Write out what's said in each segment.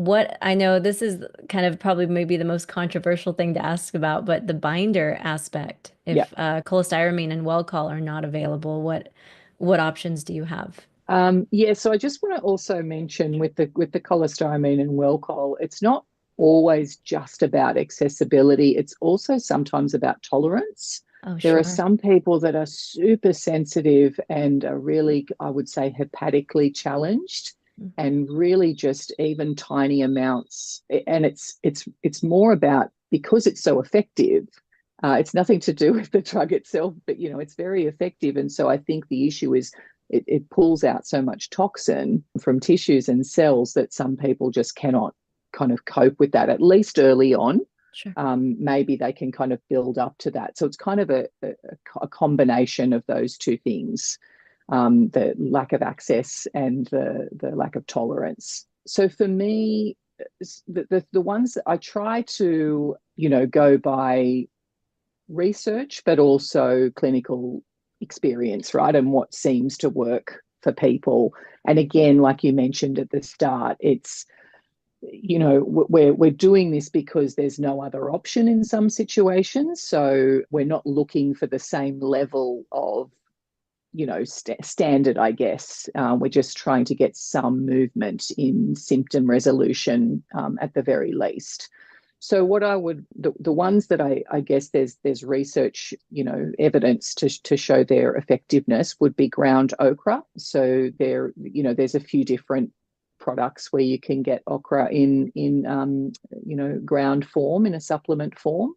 What I know this is kind of probably maybe the most controversial thing to ask about, but the binder aspect, Yeah. if cholestyramine and Welchol are not available, what options do you have? Yeah, so I just want to also mention with the cholestyramine and Welchol, it's not always just about accessibility. It's also sometimes about tolerance. Oh, There are sure. some people that are super sensitive and are really, I would say, hepatically challenged, Mhm. and really just even tiny amounts. And it's more about because it's so effective. It's nothing to do with the drug itself, but it's very effective. And so I think the issue is it pulls out so much toxin from tissues and cells that some people just cannot kind of cope with that, at least early on. Sure. Maybe they can kind of build up to that. So it's kind of a combination of those two things, the lack of access and the lack of tolerance. So for me, the ones that I try to, go by research, but also clinical experience, right? And what seems to work for people. And again, like you mentioned at the start, it's we're doing this because there's no other option in some situations. So we're not looking for the same level of standard, I guess. We're just trying to get some movement in symptom resolution at the very least. So what I would the ones that I guess there's research, evidence to show their effectiveness would be ground okra. So there's a few different products where you can get okra in ground form, in a supplement form.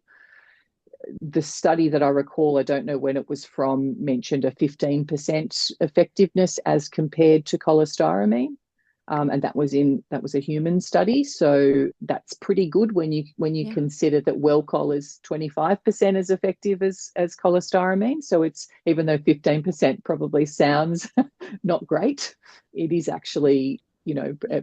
The study that I recall, I don't know when it was from, mentioned a 15% effectiveness as compared to cholestyramine. And that was a human study, so that's pretty good when you Yeah. consider that Welchol is 25% as effective as cholestyramine. So it's, even though 15% probably sounds not great, it is actually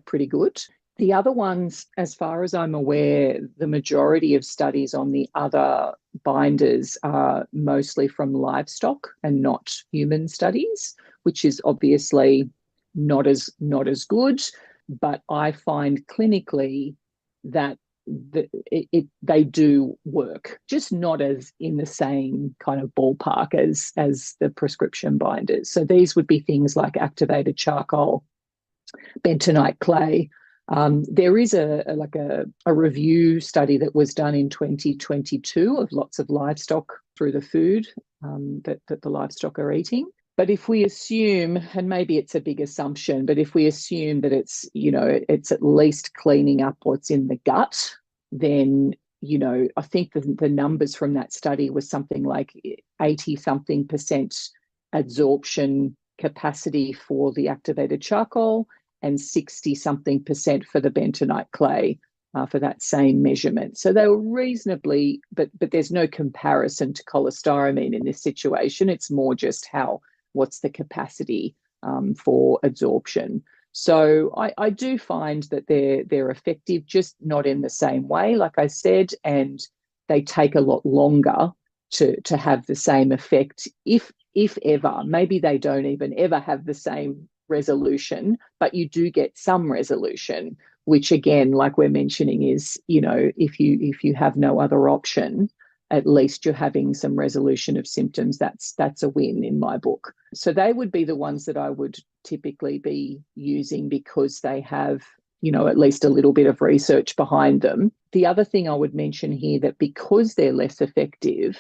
pretty good. The other ones, as far as I'm aware, the majority of studies on the other binders are mostly from livestock and not human studies, which is obviously not as good. But I find clinically that they do work, just not as in the same kind of ballpark as the prescription binders. So these would be things like activated charcoal, bentonite clay. There is a review study that was done in 2022 of lots of livestock through the food that the livestock are eating. But if we assume, and maybe it's a big assumption, but if we assume that it's at least cleaning up what's in the gut, then I think the numbers from that study was something like 80 something percent absorption capacity for the activated charcoal and 60 something percent for the bentonite clay, for that same measurement. So they were reasonably, but there's no comparison to cholestyramine in this situation. It's more just what's the capacity for absorption. So I do find that they're effective, just not in the same way, like I said, and they take a lot longer to have the same effect, if ever. Maybe they don't even ever have the same resolution, but you do get some resolution, which again, like we're mentioning, is, if you have no other option, at least you're having some resolution of symptoms. That's a win in my book. So they would be the ones that I would typically be using because they have, at least a little bit of research behind them. The other thing I would mention here, that because they're less effective,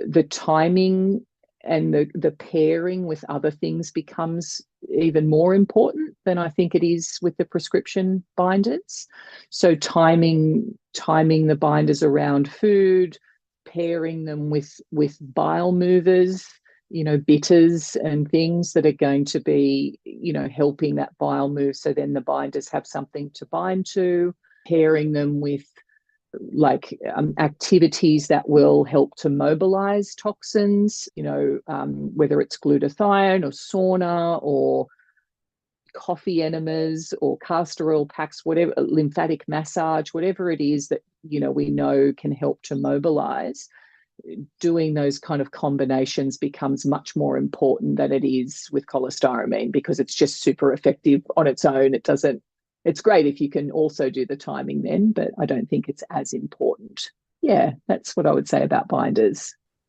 the timing and the pairing with other things becomes even more important than I think it is with the prescription binders. So timing the binders around food, pairing them with bile movers, bitters and things that are going to be, helping that bile move. So then the binders have something to bind to, pairing them with activities that will help to mobilize toxins, whether it's glutathione or sauna or coffee enemas or castor oil packs, whatever, lymphatic massage, whatever it is that, we know can help to mobilize. Doing those kind of combinations becomes much more important than it is with cholestyramine, because it's just super effective on its own. it's great if you can also do the timing then, but I don't think it's as important. Yeah, that's what I would say about binders.